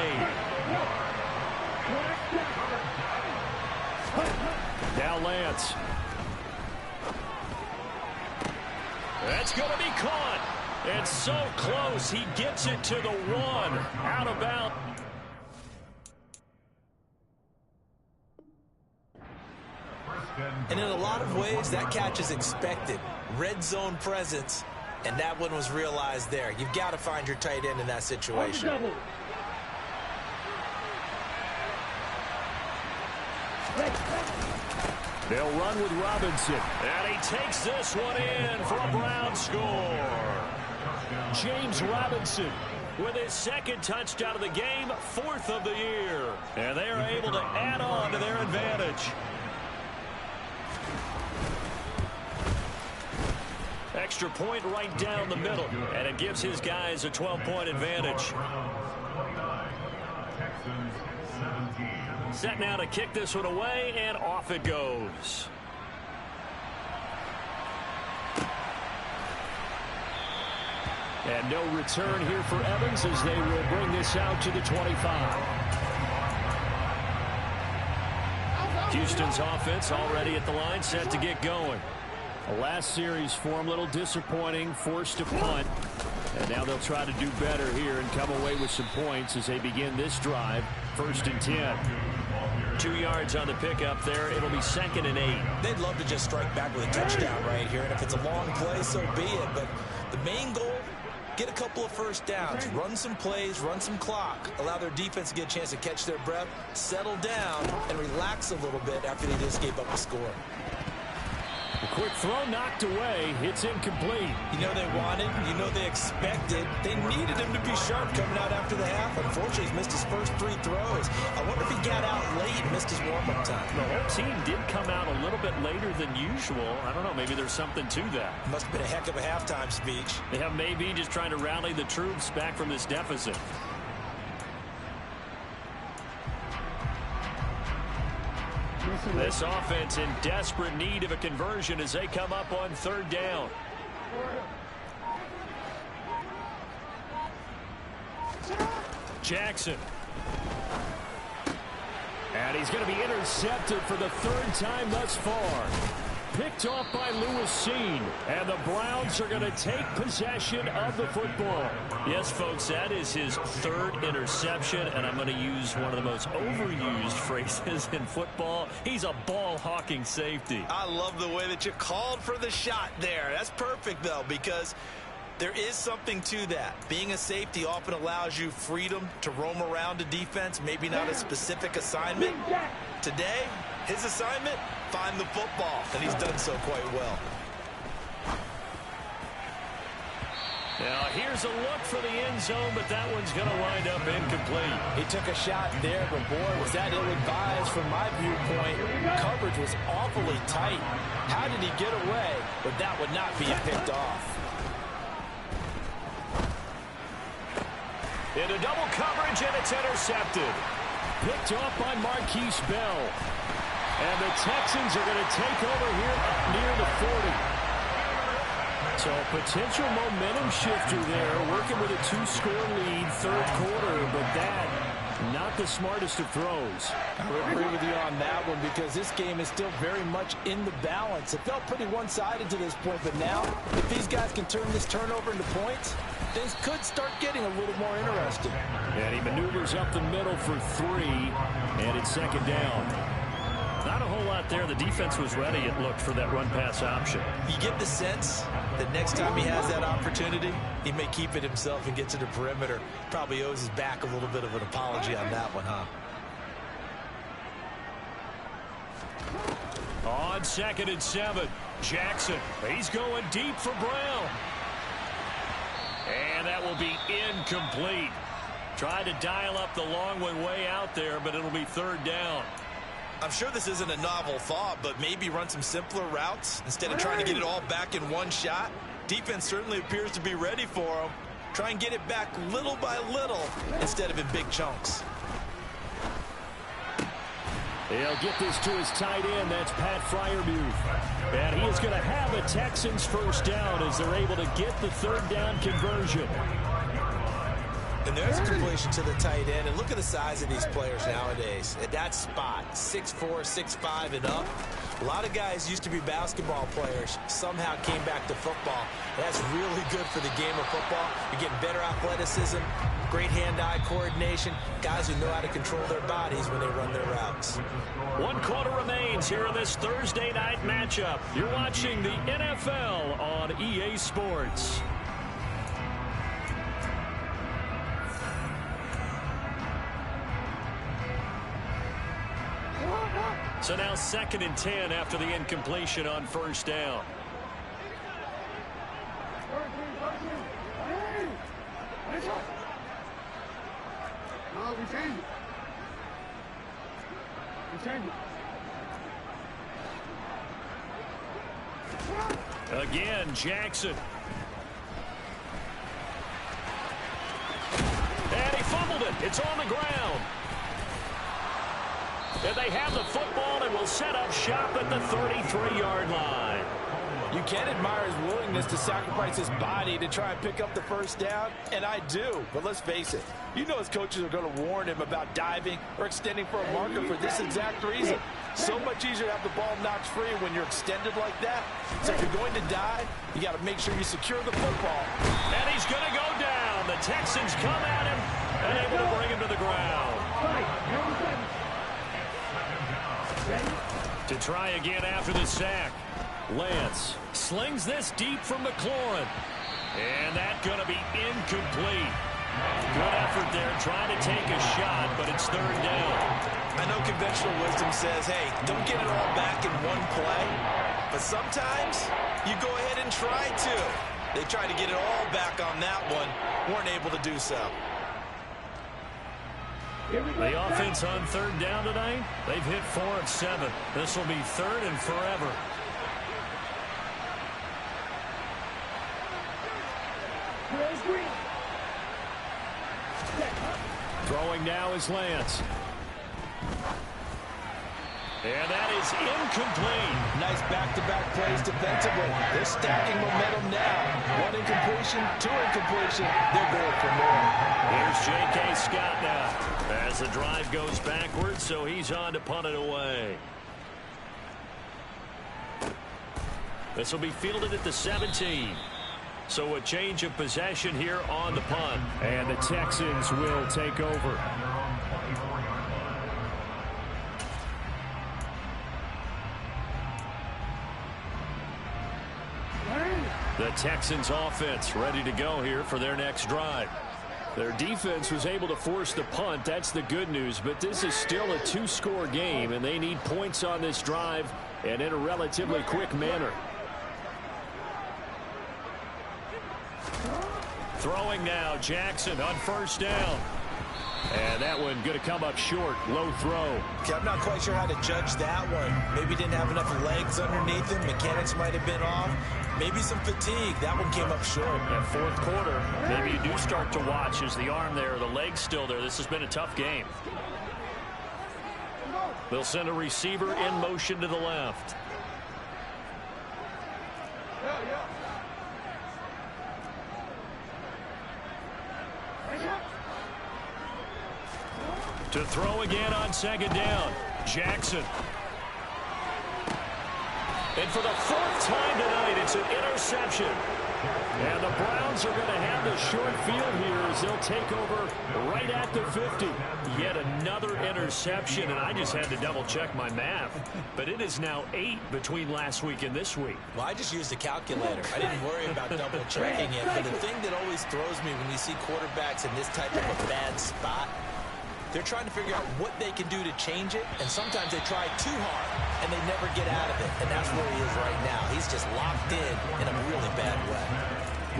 Speaker 1: 8. Now Lance. That's going to be caught. It's so close. He gets it to the 1. Out of bounds.
Speaker 2: And in a lot of ways, that catch is expected. Red zone presence, and that one was realized there. You've got to find your tight end in that situation.
Speaker 1: They'll run with Robinson. And he takes this one in for a Brown score. James Robinson with his 2nd touchdown of the game, 4th of the year. And they are able to add on to their advantage. Extra point right down the middle, and it gives his guys a 12-point advantage. Set now to kick this one away, and off it goes. And no return here for Evans as they will bring this out to the 25. Houston's offense already at the line, set to get going. The last series for him, a little disappointing, forced to punt. And now they'll try to do better here and come away with some points as they begin this drive 1st and 10. 2 yards on the pickup there. It'll be 2nd and 8.
Speaker 2: They'd love to just strike back with a touchdown right here, and if it's a long play, so be it. But the main goal, get a couple of first downs, run some plays, run some clock, allow their defense to get a chance to catch their breath, settle down, and relax a little bit after they just gave up a score.
Speaker 1: A quick throw knocked away. It's incomplete.
Speaker 2: You know they wanted, you know they expected. They needed him to be sharp coming out after the half. Unfortunately, he's missed his first 3 throws. I wonder if he got out late and missed his warm-up time.
Speaker 1: The whole team did come out a little bit later than usual. I don't know, maybe there's something to that.
Speaker 2: Must have been a heck of a halftime speech.
Speaker 1: They have maybe just trying to rally the troops back from this deficit. This offense in desperate need of a conversion as they come up on 3rd down. Jackson. And he's going to be intercepted for the 3rd time thus far. Picked off by Lewis Cine. And the Browns are going to take possession of the football. Yes, folks, that is his 3rd interception. And I'm going to use one of the most overused phrases in football. He's a ball-hawking safety.
Speaker 2: I love the way that you called for the shot there. That's perfect, though, because there is something to that. Being a safety often allows you freedom to roam around a defense, maybe not a specific assignment. Today, his assignment, find the football, and he's done so quite well.
Speaker 1: Now, here's a look for the end zone, but that one's going to wind up incomplete.
Speaker 2: He took a shot there, but boy, was that ill-advised from my viewpoint. Coverage was awfully tight. How did he get away? But that would not be picked off.
Speaker 1: Into double coverage, and it's intercepted. Picked off by Marquise Bell. And the Texans are going to take over here near the 40. So potential momentum shifter there, working with a 2-score lead, 3rd quarter, but that, not the smartest of throws.
Speaker 5: I would agree with you on that one because this game is still very much in the balance. It felt pretty one-sided to this point, but now, if these guys can turn this turnover into points, things could start getting a little more interesting.
Speaker 1: And he maneuvers up the middle for 3, and it's 2nd down. Not a whole lot there. The defense was ready, it looked, for that run-pass option.
Speaker 2: You get the sense that next time he has that opportunity, he may keep it himself and get to the perimeter. Probably owes his back a little bit of an apology on that one, huh?
Speaker 1: On 2nd and 7, Jackson. He's going deep for Brown. And that will be incomplete. Tried to dial up the long one way out there, but it'll be 3rd down.
Speaker 2: I'm sure this isn't a novel thought, but maybe run some simpler routes instead of trying to get it all back in one shot. Defense certainly appears to be ready for him. Try and get it back little by little instead of in big chunks.
Speaker 1: He'll get this to his tight end. That's Pat Freiermuth. And he is going to have a Texans 1st down as they're able to get the 3rd down conversion.
Speaker 2: And there's a completion to the tight end. And look at the size of these players nowadays. At that spot, 6'4", 6'5", and up. A lot of guys used to be basketball players, somehow came back to football. That's really good for the game of football. You're getting better athleticism, great hand-eye coordination, guys who know how to control their bodies when they run their routes.
Speaker 1: 1 quarter remains here in this Thursday night matchup. You're watching the NFL on EA Sports. So now 2nd and 10 after the incompletion on 1st down. Again, Jackson. And he fumbled it. It's on the ground. And they have the football and will set up shop at the 33-yard line.
Speaker 5: You can admire his willingness to sacrifice his body to try and pick up the 1st down, and I do. But let's face it, you know his coaches are going to warn him about diving or extending for a marker for this exact reason. So much easier to have the ball knocked free when you're extended like that. So if you're going to dive, you got to make sure you secure the football.
Speaker 1: And he's going to go down. The Texans come at him and able to bring him to the ground. To try again after the sack. Lance slings this deep from McLaurin. And that's going to be incomplete. Good effort there trying to take a shot, but it's third down.
Speaker 2: I know conventional wisdom says, hey, don't get it all back in one play. But sometimes you go ahead and try to. They tried to get it all back on that one. Weren't able to do so.
Speaker 1: The offense on third down tonight, they've hit 4 of 7. This will be third and forever. Throwing now is Lance. And that is incomplete.
Speaker 5: Nice back-to-back plays defensively. They're stacking momentum now. 1 incompletion, 2 incompletion. They're going for more.
Speaker 1: Here's J.K. Scott now as the drive goes backwards, so he's on to punt it away. This will be fielded at the 17. So a change of possession here on the punt. And the Texans will take over. The Texans offense ready to go here for their next drive. Their defense was able to force the punt. That's the good news. But this is still a 2-score game, and they need points on this drive and in a relatively quick manner. Throwing now, Jackson on first down. And that one going to come up short. Low throw.
Speaker 2: Okay, I'm not quite sure how to judge that one. Maybe didn't have enough legs underneath him. Mechanics might have been off. Maybe some fatigue. That one came up short.
Speaker 1: That fourth quarter, maybe you do start to watch. Is the arm there, the leg's still there? This has been a tough game. They'll send a receiver in motion to the left. To throw again on second down, Jackson. And for the 4th time tonight, it's an interception. And the Browns are going to have the short field here as they'll take over right at the 50. Yet another interception, and I just had to double-check my math. But it is now 8 between last week and this week.
Speaker 2: Well, I just used a calculator. I didn't worry about double-checking it. But the thing that always throws me when you see quarterbacks in this type of a bad spot, they're trying to figure out what they can do to change it, and sometimes they try too hard, and they never get out of it, and that's where he is right now. He's just locked in a really bad way.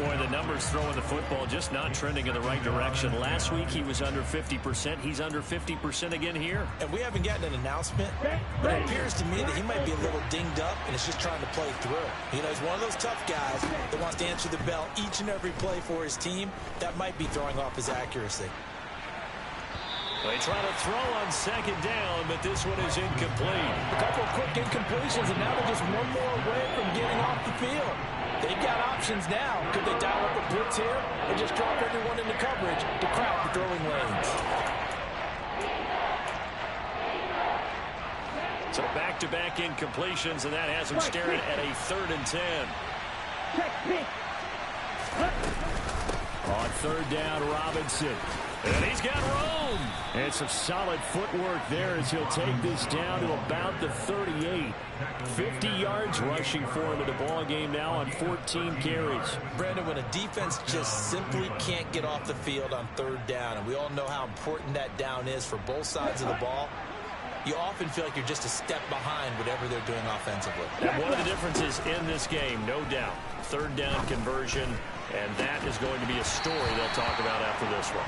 Speaker 1: Boy, the numbers throwing the football just not trending in the right direction. Last week he was under 50%. He's under 50% again here.
Speaker 2: And we haven't gotten an announcement, but it appears to me that he might be a little dinged up, and it's just trying to play through. You know, he's one of those tough guys that wants to answer the bell each and every play for his team. That might be throwing off his accuracy.
Speaker 1: They try to throw on second down, but this one is incomplete.
Speaker 5: A couple of quick incompletions, and now they're just one more away from getting off the field. They've got options now. Could they dial up a blitz here or just drop everyone into coverage to crowd the throwing lanes?
Speaker 1: So back-to-back incompletions, and that has him staring at a 3rd and 10. On third down, Robinson. And he's got room. And some solid footwork there as he'll take this down to about the 38. 50 yards rushing for him in the ball game now on 14 carries.
Speaker 2: Brandon, when a defense just simply can't get off the field on third down, and we all know how important that down is for both sides of the ball, you often feel like you're just a step behind whatever they're doing offensively.
Speaker 1: And one of the differences in this game, no doubt, third down conversion, and that is going to be a story they'll talk about after this one.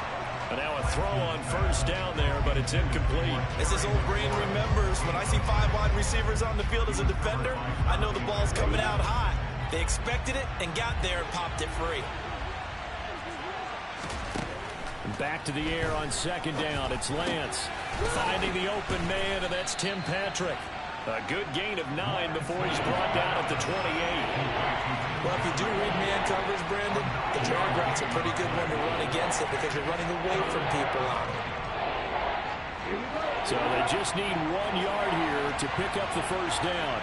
Speaker 1: And now a throw on first down there, but it's incomplete.
Speaker 2: As his old brain remembers, when I see 5 wide receivers on the field as a defender, I know the ball's coming out high. They expected it and got there and popped it free.
Speaker 1: Back to the air on second down. It's Lance finding the open man, and that's Tim Patrick. A good gain of 9 before he's brought down at the 28.
Speaker 2: Well, if you do read man coverage, Brandon, the drag route's a pretty good one to run against it because you're running away from people on it.
Speaker 1: So they just need 1 yard here to pick up the first down.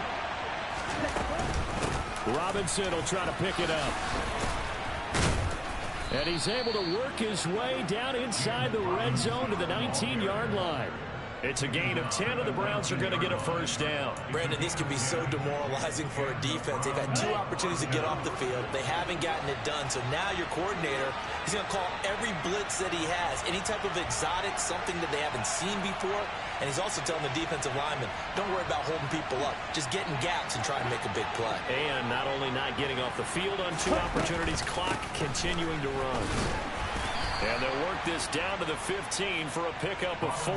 Speaker 1: Robinson will try to pick it up. And he's able to work his way down inside the red zone to the 19-yard line. It's a gain of 10, and the Browns are going to get a first down.
Speaker 2: Brandon, this can be so demoralizing for a defense. They've had 2 opportunities to get off the field. They haven't gotten it done. So now your coordinator is going to call every blitz that he has, any type of exotic, something that they haven't seen before. And he's also telling the defensive lineman, don't worry about holding people up. Just get in gaps and try to make a big play.
Speaker 1: And not only not getting off the field on 2 opportunities, clock continuing to run. And they'll work this down to the 15 for a pickup of 4.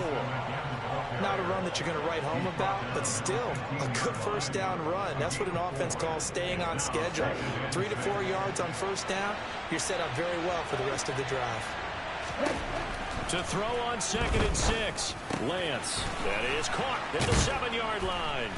Speaker 2: Not a run that you're going to write home about, but still a good first down run. That's what an offense calls staying on schedule. 3 to 4 yards on first down, you're set up very well for the rest of the drive.
Speaker 1: To throw on 2nd and 6. Lance. That is caught at the 7-yard line.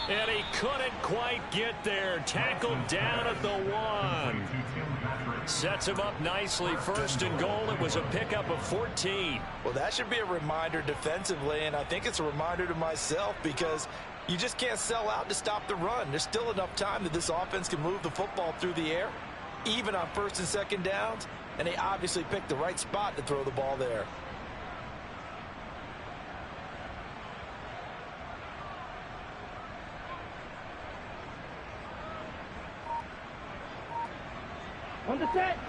Speaker 1: And he couldn't quite get there. Tackled down at the 1. Sets him up nicely. 1st and goal. It was a pickup of 14.
Speaker 5: Well, that should be a reminder defensively, and I think it's a reminder to myself because you just can't sell out to stop the run. There's still enough time that this offense can move the football through the air, even on 1st and 2nd downs, and they obviously picked the right spot to throw the ball there.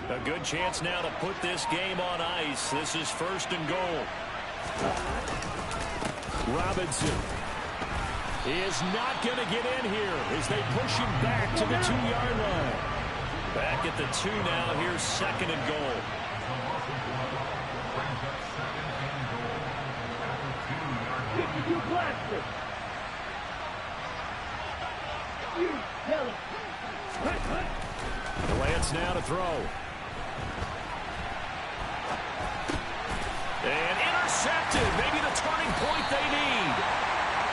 Speaker 1: A good chance now to put this game on ice. This is 1st and goal. Robinson is not going to get in here as they push him back to the 2-yard line. Back at the 2 now. Here's 2nd and goal. Lance now to throw. And intercepted. Maybe the turning point they need.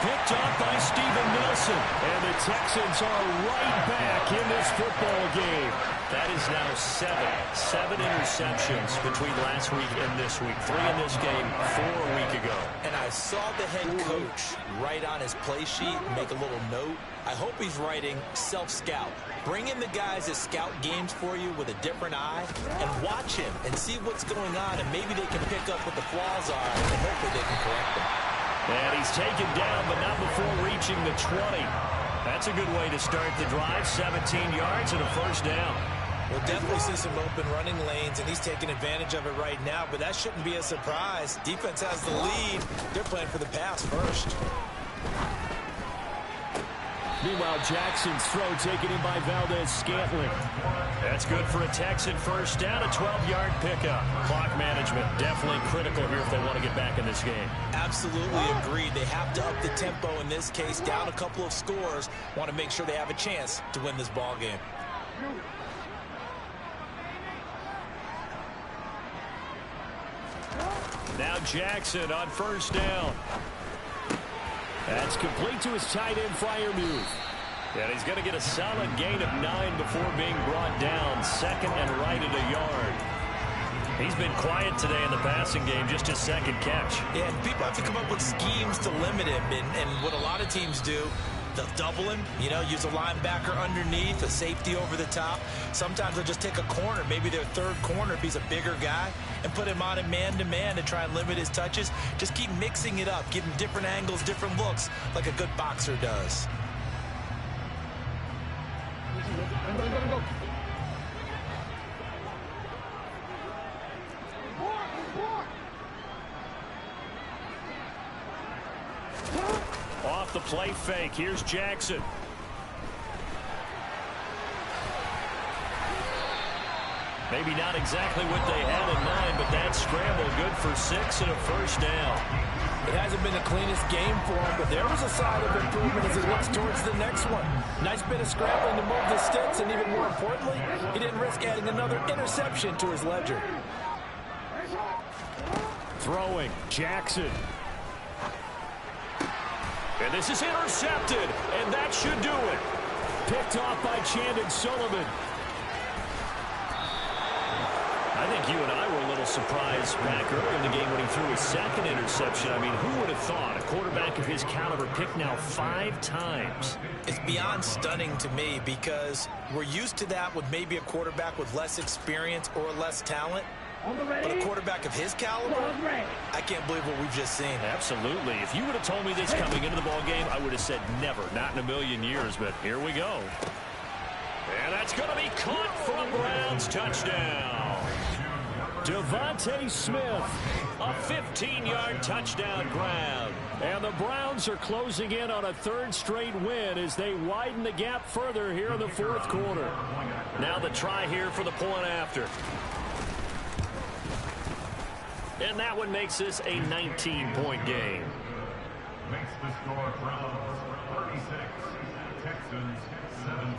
Speaker 1: Picked up by Steven Nelson. And the Texans are right back in this football game. That is now 7 interceptions between last week and this week. 3 in this game, 4 a week ago.
Speaker 2: And I saw the head coach write on his play sheet, make a little note. I hope he's writing self-scout. Bring in the guys that scout games for you with a different eye and watch him and see what's going on, and maybe they can pick up what the flaws are and hopefully they can correct them.
Speaker 1: And he's taken down, but not before reaching the 20. That's a good way to start the drive. 17 yards and a first down.
Speaker 2: We'll definitely see some open running lanes, and he's taking advantage of it right now, but that shouldn't be a surprise. Defense has the lead. They're playing for the pass first.
Speaker 1: Meanwhile, Jackson's throw taken in by Valdez-Scantling. That's good for a Texan first down, a 12-yard pickup. Clock management definitely critical here if they want to get back in this game.
Speaker 2: Absolutely agreed. They have to up the tempo in this case, down a couple of scores. Want to make sure they have a chance to win this ball game.
Speaker 1: Now Jackson on first down. That's complete to his tight end, Freiermuth. And he's going to get a solid gain of 9 before being brought down. 2nd and right at a yard. He's been quiet today in the passing game, just his 2nd catch.
Speaker 2: Yeah, and people have to come up with schemes to limit him. And what a lot of teams do, they'll double him, you know, use a linebacker underneath, a safety over the top. Sometimes they'll just take a corner, maybe their 3rd corner if he's a bigger guy, and put him on a man-to-man to try and limit his touches. Just keep mixing it up, give him different angles, different looks, like a good boxer does.
Speaker 1: Off the play fake, here's Jackson. Maybe not exactly what they had in mind, but that scramble good for 6 and a first down.
Speaker 5: It hasn't been the cleanest game for him, but there was a sign of improvement as he looks towards the next one. Nice bit of scrambling to move the sticks, and even more importantly, he didn't risk adding another interception to his ledger.
Speaker 1: Throwing, Jackson. And this is intercepted, and that should do it. Picked off by Chandon Sullivan. I think you and I were a little surprised back earlier in the game when he threw his 2nd interception. I mean, who would have thought a quarterback of his caliber picked now 5 times?
Speaker 2: It's beyond stunning to me because we're used to that with maybe a quarterback with less experience or less talent. But a quarterback of his caliber, I can't believe what we've just seen.
Speaker 1: Absolutely. If you would have told me this coming into the ball game, I would have said never, not in a million years. But here we go. And that's going to be caught for a Browns touchdown. Devontae Smith, a 15-yard touchdown grab. And the Browns are closing in on a third straight win as they widen the gap further here in the fourth quarter. Now the try here for the point after. And that one makes this a 19-point game.
Speaker 6: Makes the score Browns 36, Texans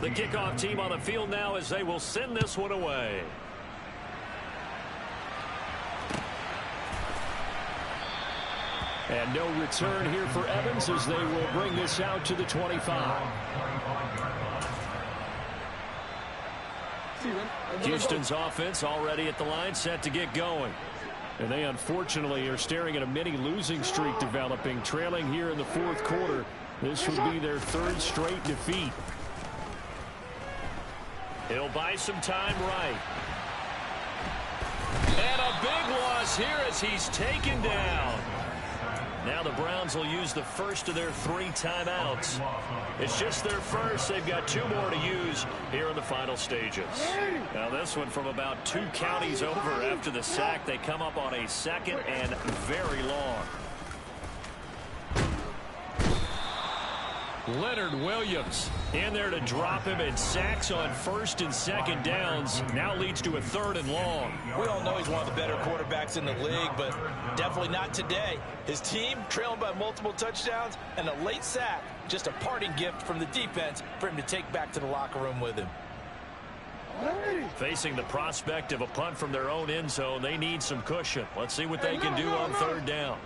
Speaker 6: 17.
Speaker 1: The kickoff team on the field now as they will send this one away. And no return here for Evans as they will bring this out to the 25. Houston's offense already at the line, set to get going. And they unfortunately are staring at a mini losing streak developing, trailing here in the fourth quarter. This would be their third straight defeat. He'll buy some time right. And a big loss here as he's taken down. Now the Browns will use the first of their 3 timeouts. It's just their first. They've got 2 more to use here in the final stages. Now this one from about 2 counties over after the sack. They come up on a second and very long. Leonard Williams in there to drop him, and sacks on first and second downs now leads to a third and long.
Speaker 5: We all know he's one of the better quarterbacks in the league, but definitely not today. His team trailing by multiple touchdowns and a late sack, just a parting gift from the defense for him to take back to the locker room with him.
Speaker 1: Facing the prospect of a punt from their own end zone, they need some cushion. Let's see what they can do on third down.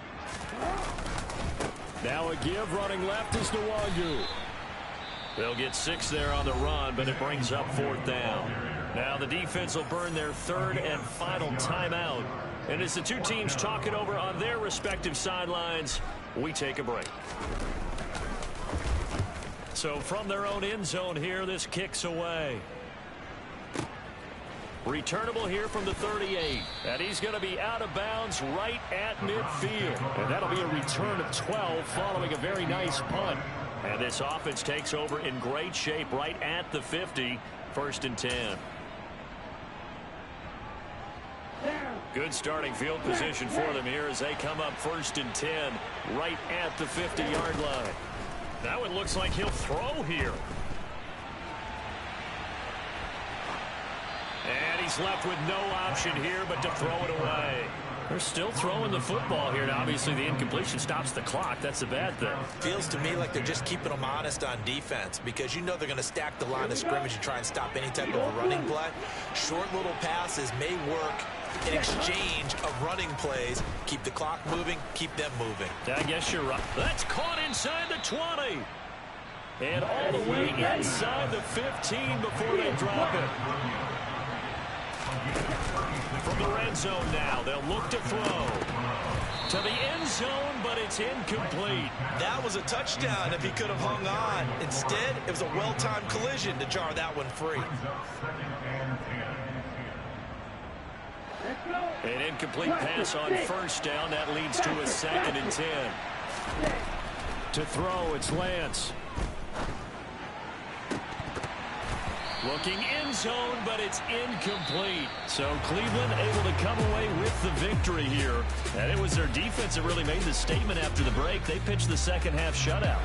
Speaker 1: Now a give, running left is Nwangu. They'll get 6 there on the run, but it brings up fourth down. Now the defense will burn their third and final timeout. And as the 2 teams talk it over on their respective sidelines, we take a break. So from their own end zone here, this kicks away. Returnable here from the 38. And he's going to be out of bounds right at midfield. And that'll be a return of 12 following a very nice punt. And this offense takes over in great shape right at the 50. First and 10. Good starting field position for them here as they come up first and 10 right at the 50-yard line. Now it looks like he'll throw here. And he's left with no option here but to throw it away. They're still throwing the football here. Now, obviously, the incompletion stops the clock. That's a bad thing.
Speaker 2: Feels to me like they're just keeping them honest on defense because you know they're going to stack the line of scrimmage and try and stop any type of a running play. Short little passes may work in exchange of running plays. Keep the clock moving, keep them moving.
Speaker 1: I guess you're right. That's caught inside the 20. And all the way inside the 15 before they drop it. From the red zone now, they'll look to throw. To the end zone, but it's incomplete.
Speaker 2: That was a touchdown if he could have hung on. Instead, it was a well-timed collision to jar that one free.
Speaker 1: An incomplete pass on first down. That leads to a second and 10. To throw, it's Lance. Looking end zone, but it's incomplete. So Cleveland able to come away with the victory here. And it was their defense that really made the statement after the break. They pitched the second half shutout.